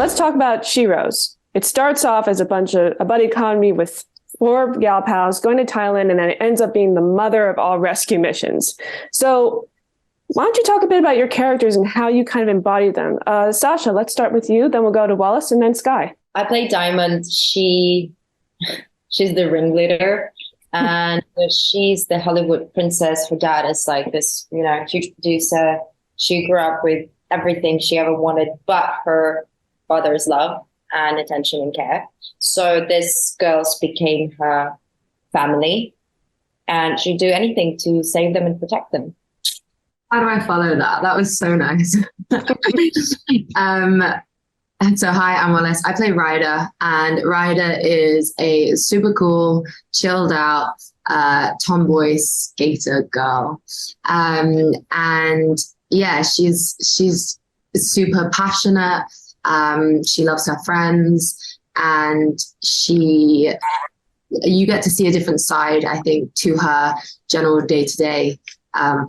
let's talk about Sheroes. It starts off as a buddy comedy with four gal pals going to Thailand, and then it ends up being the mother of all rescue missions. So why don't you talk a bit about your characters and how you kind of embody them? Sasha, let's start with you. Then we'll go to Wallis and then Skai. I play Diamond. She's the ringleader, and she's the Hollywood princess. Her dad is like this, huge producer. She grew up with everything she ever wanted, but her father's love and attention and care. So this girls became her family, and she'd do anything to save them and protect them. How do I follow that? That was so nice. So hi, I'm Wallis. I play Ryder, and Ryder is a super cool, chilled out, tomboy skater girl. And yeah, she's super passionate. She loves her friends, and you get to see a different side, I think, to her general day-to-day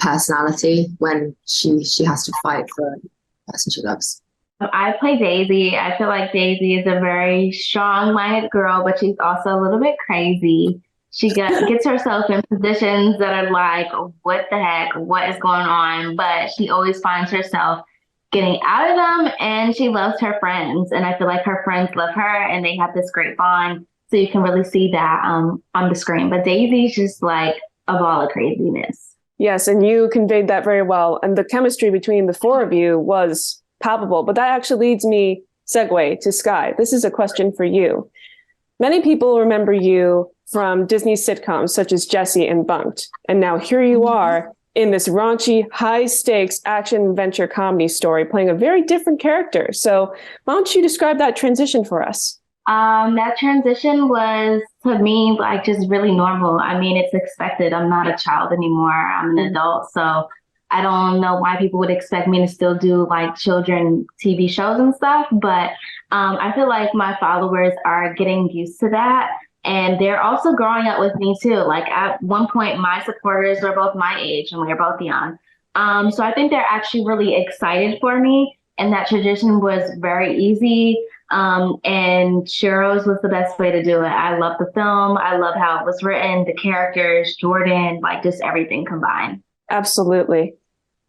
personality when she has to fight for the person she loves. I play Daisy. I feel like Daisy is a very strong-minded girl, but she's also a little bit crazy. She gets herself in positions that are like, what the heck, what is going on? But she always finds herself getting out of them, and she loves her friends. And I feel like her friends love her, and they have this great bond. So you can really see that on the screen. But Daisy's just like a ball of craziness. Yes, and you conveyed that very well. And the chemistry between the four of you was palpable. But that actually leads me, segue, to Skai. This is a question for you. Many people remember you from Disney sitcoms such as Jessie and Bunked. And now here you are in this raunchy, high-stakes action-adventure comedy story playing a very different character. So why don't you describe that transition for us? That transition was, to me, like just really normal. I mean, it's expected. I'm not a child anymore. I'm an adult. So I don't know why people would expect me to still do like children TV shows and stuff. But I feel like my followers are getting used to that. And they're also growing up with me too. Like at one point, my supporters were both my age and we were both young. So I think they're actually really excited for me. And that transition was very easy. And Sheroes was the best way to do it. I love the film. I love how it was written, the characters, Jordan, like just everything combined. Absolutely.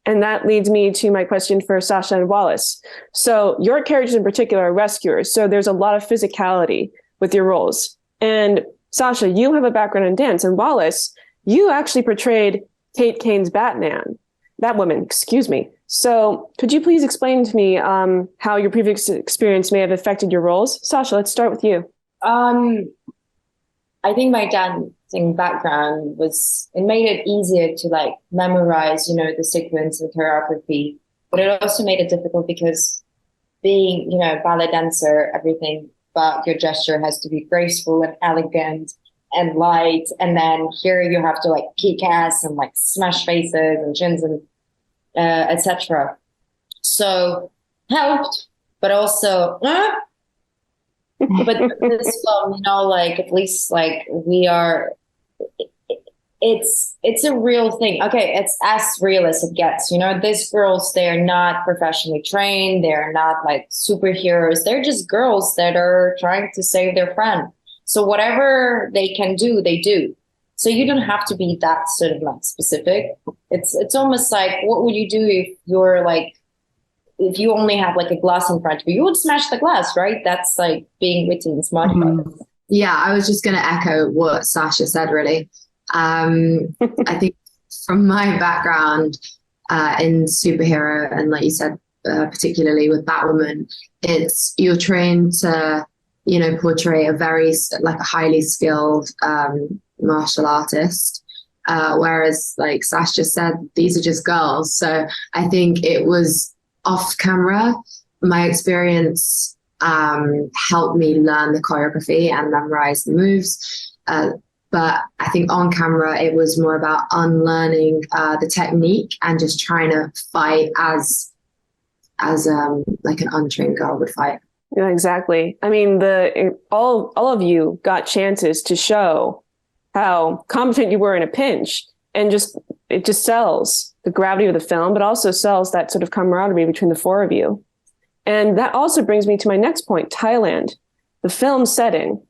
And that leads me to my question for Sasha and Wallis. So your characters in particular are rescuers. So there's a lot of physicality with your roles. And Sasha, you have a background in dance. And Wallis, you actually portrayed Kate Kane's Batwoman, excuse me. So could you please explain to me how your previous experience may have affected your roles? Sasha, let's start with you. I think my dancing background it made it easier to like memorize, the sequence and choreography. But it also made it difficult because being, a ballet dancer, everything but your gesture has to be graceful and elegant and light. And then here you have to like kick ass and like smash faces and chins and etc. So helped, but also but this film, like at least like we are, it's a real thing. Okay, it's as real as it gets. These girls, they're not professionally trained, they're not like superheroes, they're just girls that are trying to save their friend. So whatever they can do, they do. So you don't have to be that sort of like specific. It's almost like, what would you do if you only have like a glass in front of you? You would smash the glass, right? That's like being witty and smart. Mm-hmm. Yeah, I was just going to echo what Sasha said, really. I think from my background in superhero, and like you said, particularly with Batwoman, you're trained to, portray a very like a highly skilled martial artist, whereas like Sasha said, these are just girls. So I think it was off camera. My experience helped me learn the choreography and memorize the moves. But I think on camera, it was more about unlearning the technique and just trying to fight as like an untrained girl would fight. Yeah, exactly. I mean, all of you got chances to show how competent you were in a pinch, and it just sells the gravity of the film, but also sells that sort of camaraderie between the four of you. And that also brings me to my next point, Thailand, the film setting.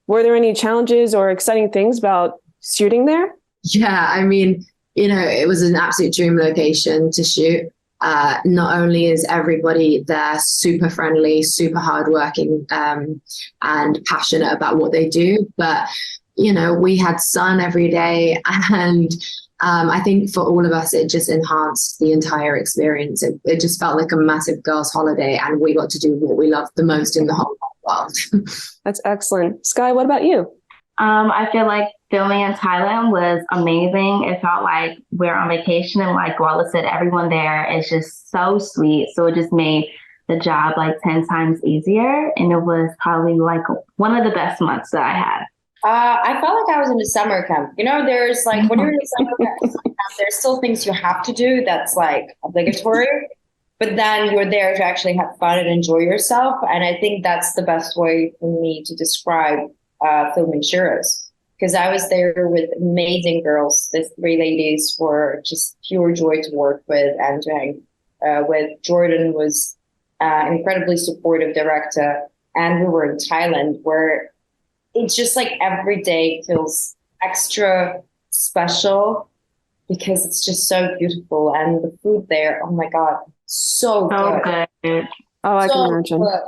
Were there any challenges or exciting things about shooting there? Yeah, I mean, it was an absolute dream location to shoot. Not only is everybody there super friendly, super hardworking, and passionate about what they do, but we had sun every day, and I think for all of us, it just enhanced the entire experience. It just felt like a massive girls' holiday, and we got to do what we love the most in the whole world. That's excellent. Skai, what about you? I feel like filming in Thailand was amazing. It felt like we're on vacation, and like Wallis said, everyone there is just so sweet. So it just made the job like 10 times easier. And it was probably like one of the best months that I had. I felt like I was in a summer camp. There's like when you're in a summer camp, there's still things you have to do that's like obligatory, but then you're there to actually have fun and enjoy yourself. And I think that's the best way for me to describe filming Sheroes, because I was there with amazing girls. The 3 ladies were just pure joy to work with and to hang with. Jordan was an incredibly supportive director, and we were in Thailand, where it's just like every day feels extra special because it's just so beautiful, and the food there, oh my God, so good. Oh, I can imagine. Good.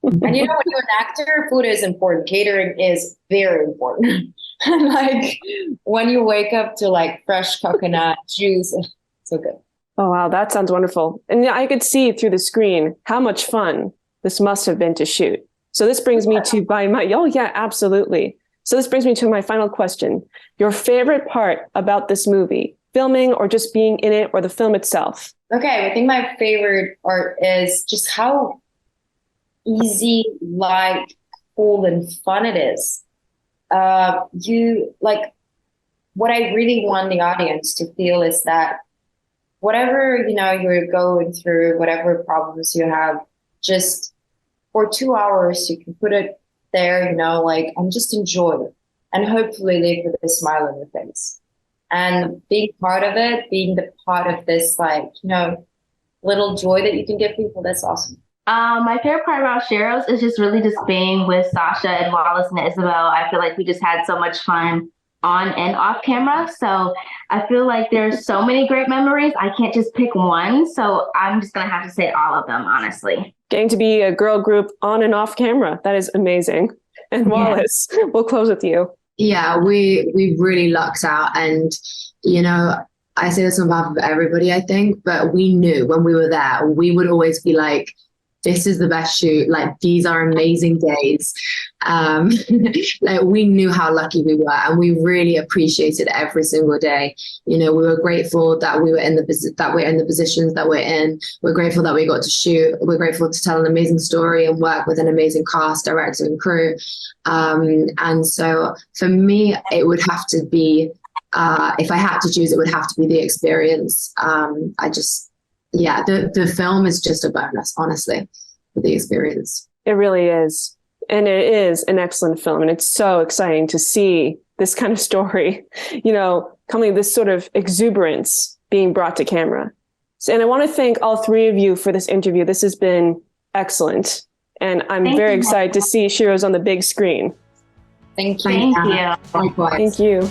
And when you're an actor, food is important. Catering is very important. Like when you wake up to like fresh coconut juice, so good. Oh, wow. That sounds wonderful. And I could see through the screen how much fun this must have been to shoot. So this brings me to oh yeah, absolutely. So this brings me to my final question. Your favorite part about this movie, filming or just being in it, or the film itself? Okay, I think my favorite part is just how easy, light, cool, and fun it is. What I really want the audience to feel is that whatever you're going through, whatever problems you have, just for 2 hours you can put it there, and just enjoy it, and hopefully leave with a smile on your face. And being part of it, being the part of this little joy that you can give people, that's awesome. My favorite part about Sheroes is just really just being with Sasha and Wallis and Isabel. I feel like we just had so much fun on and off camera. So I feel like there's so many great memories. I can't just pick one. So I'm just going to have to say all of them, honestly. Getting to be a girl group on and off camera. That is amazing. And Wallis, we'll close with you. Yeah, we really lucked out. And, I say this on behalf of everybody, I think, but we knew when we were there, we would always be like, this is the best shoot. Like, these are amazing days. Like, we knew how lucky we were, and we really appreciated every single day. We were grateful that we're in the positions that we're in. We're grateful that we got to shoot. We're grateful to tell an amazing story and work with an amazing cast, director, and crew. And so for me, it would have to be, if I had to choose, it would have to be the experience. The film is just a bonus, honestly, for the experience. It really is. And it is an excellent film. And it's so exciting to see this kind of story, coming this sort of exuberance being brought to camera. And I want to thank all 3 of you for this interview. This has been excellent. And I'm very excited to see Sheroes on the big screen. Thank you. Thank you. Thank you.